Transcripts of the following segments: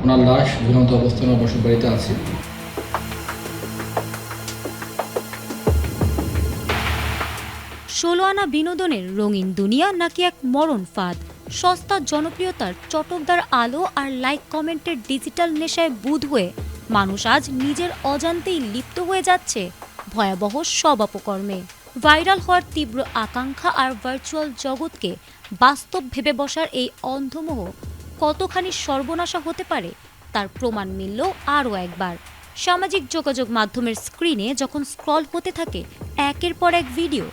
ওনার লাশ ঝুলন্ত অবস্থায় ওনার বসত বাড়িতে আছে। ষোলো আনা বিনোদনের রঙিন দুনিয়া নাকি এক মরণ ফাঁদ? সস্তা জনপ্রিয়তার চটকদার আলো আর লাইক কমেন্টের ডিজিটাল নেশায় বুঁদ হয়ে মানুষ আজ নিজের অজান্তেই লিপ্ত হয়ে যাচ্ছে ভয়াবহ সব অপকর্মে। ভাইরাল হওয়ার তীব্র আকাঙ্ক্ষা আর ভার্চুয়াল জগৎকে বাস্তব ভেবে বসার এই অন্ধমোহ কতখানি সর্বনাশা হতে পারে তার প্রমাণ মিলল আরও একবার। সামাজিক যোগাযোগ মাধ্যমের স্ক্রিনে যখন স্ক্রল হতে থাকে একের পর এক ভিডিও,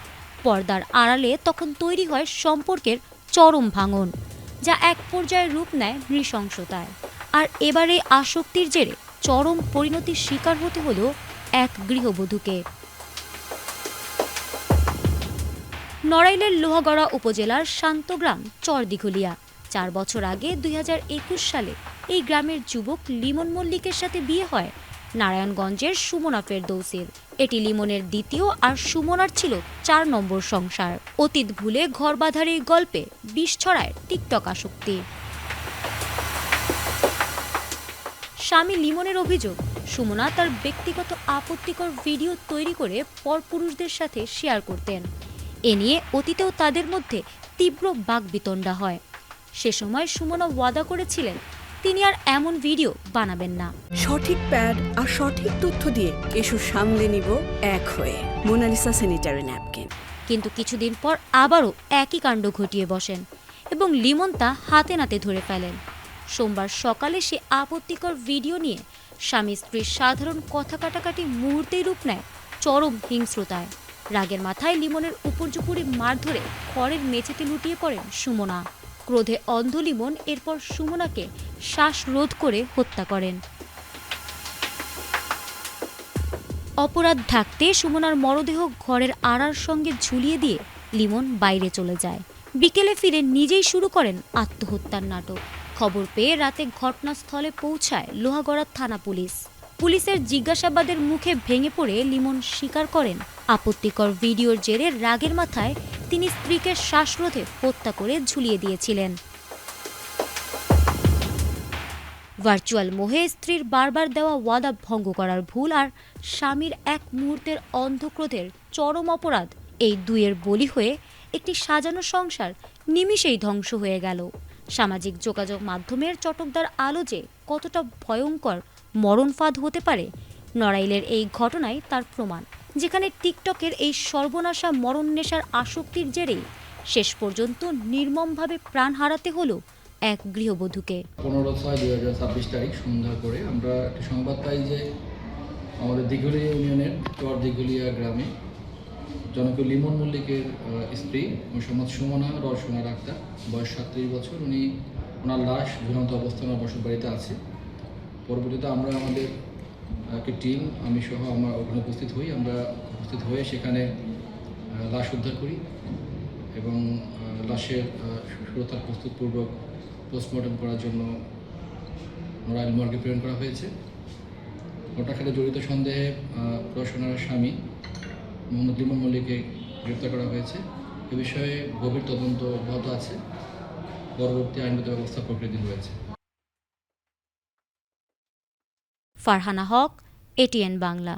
পর্দার আড়ালে তখন তৈরি হয় সম্পর্কের চরম ভাঙন, যা এক পর্যায়ে রূপ নেয় নৃশংসতায়। আর এবার এই আসক্তির জেরে চরম পরিণতির শিকার হতে হলো এক গৃহবধূকে। নড়াইলের লোহাগড়া উপজেলার শান্তগ্রাম চরদিঘলিয়া। 4 বছর আগে 2021 সালে এই গ্রামের যুবক লিমন মল্লিকের সাথে বিয়ে হয় নারায়ণগঞ্জের সুমনা ফেরদৌসির। এটি লিমনের দ্বিতীয় আর সুমনার ছিল 4 নম্বর সংসার। অতীত ভুলে ঘর বাঁধার এই গল্পে বিষ ছড়ায় টিকটক আসক্তি। স্বামী লিমনের অভিযোগ, সুমনা তার ব্যক্তিগত আপত্তিকর ভিডিও তৈরি করে পরপুরুষদের সাথে শেয়ার করতেন। এ নিয়ে অতীতেও তাদের মধ্যে তীব্র বাকবিতণ্ডা হয়। সে সময় সুমনা ওয়াদা করেছিলেন তিনি আর এমন ভিডিও বানাবেন না। সঠিক প্যাড আর সঠিক তথ্য দিয়ে কেশু সামলে নিব এক হয়ে। Monalisa sanitary napkin. কিন্তু কিছুদিন পর আবারও একই কাণ্ড ঘটিয়ে বসেন এবং লিমন তা হাতে নাতে ধরে ফেলেন। সোমবার সকালে সে আপত্তিকর ভিডিও নিয়ে স্বামী স্ত্রীর সাধারণ কথা কাটাকাটি মুহূর্তেই রূপ নেয় চরম হিংস্রতায়। রাগের মাথায় লিমনের উপর্যুপুরি মার ধরে খড়ের মেঝেতে লুটিয়ে পড়েন সুমনা। ক্রোধে অন্ধ লিমন এরপর সুমনাকে শ্বাসরোধ করে হত্যা করেন। অপরাধ ঢাকতে সুমনার মরদেহ ঘরের আড়ার সঙ্গে ঝুলিয়ে দিয়ে লিমন বাইরে চলে যায়। বিকেলে ফিরে নিজেই শুরু করেন আত্মহত্যার নাটক। খবর পেয়ে রাতে ঘটনাস্থলে পৌঁছায় লোহাগড়া থানা পুলিশ। পুলিশের জিজ্ঞাসাবাদের মুখে ভেঙে পড়ে লিমন স্বীকার করেন আপত্তিকর ভিডিওর জেরে রাগের মাথায় তিনি স্ত্রীকে শ্বাসরোধে হত্যা করে ঝুলিয়ে দিয়েছিলেন। ভার্চুয়াল মোহে স্ত্রীর বারবার দেওয়া ওয়াদা ভঙ্গ করার ভুল আর স্বামীর এক মুহূর্তের অন্ধক্রোধের চরম অপরাধ, এই দুইয়ের বলি হয়ে একটি সাজানো সংসার নিমিষেই ধ্বংস হয়ে গেল। সামাজিক যোগাযোগ মাধ্যমের চটকদার আলো যে কতটা ভয়ঙ্কর মরণফাঁদ হতে পারে, নড়াইলের এই ঘটনায় তার প্রমাণ। যেখানে টিকটকের এই সর্বনাশা মরণ নেশার আসক্তির জেরেই শেষ পর্যন্ত নির্মমভাবে প্রাণ হারাতে হলো এক গৃহবধূকে। 15/6/2026 তারিখ সন্ধ্যা করে আমরা একটা সংবাদ পাই যে আমাদের দিঘলিয়া ইউনিয়নের চর দিঘলিয়া গ্রামে জনপ্রিয় লিমন মল্লিকের স্ত্রী মোহাম্মদ সুমনা রওশনার আক্তার, বয়স 37 বছর, ওনার লাশ ঝুলন্ত অবস্থায় ওনার বসত বাড়িতে আছে। পরবর্তীতে আমরা আমাদের একটি টিম, আমি সহ আমরা ওখানে উপস্থিত হয়ে সেখানে লাশ উদ্ধার করি এবং লাশের সুরতার প্রস্তুতপূর্বক পোস্টমর্টম করার জন্য নড়াইল মর্গে প্রেরণ করা হয়েছে। ঘটনাখানে জড়িত সন্দেহে রওশনার স্বামী মোহাম্মদ লিমন মল্লিককে গ্রেপ্তার করা হয়েছে। এ বিষয়ে গভীর তদন্ত অব্যাহত আছে। পরবর্তী আইনগত ব্যবস্থা প্রক্রিয়াধীন রয়েছে। ফারহানা হক, এটিএন বাংলা।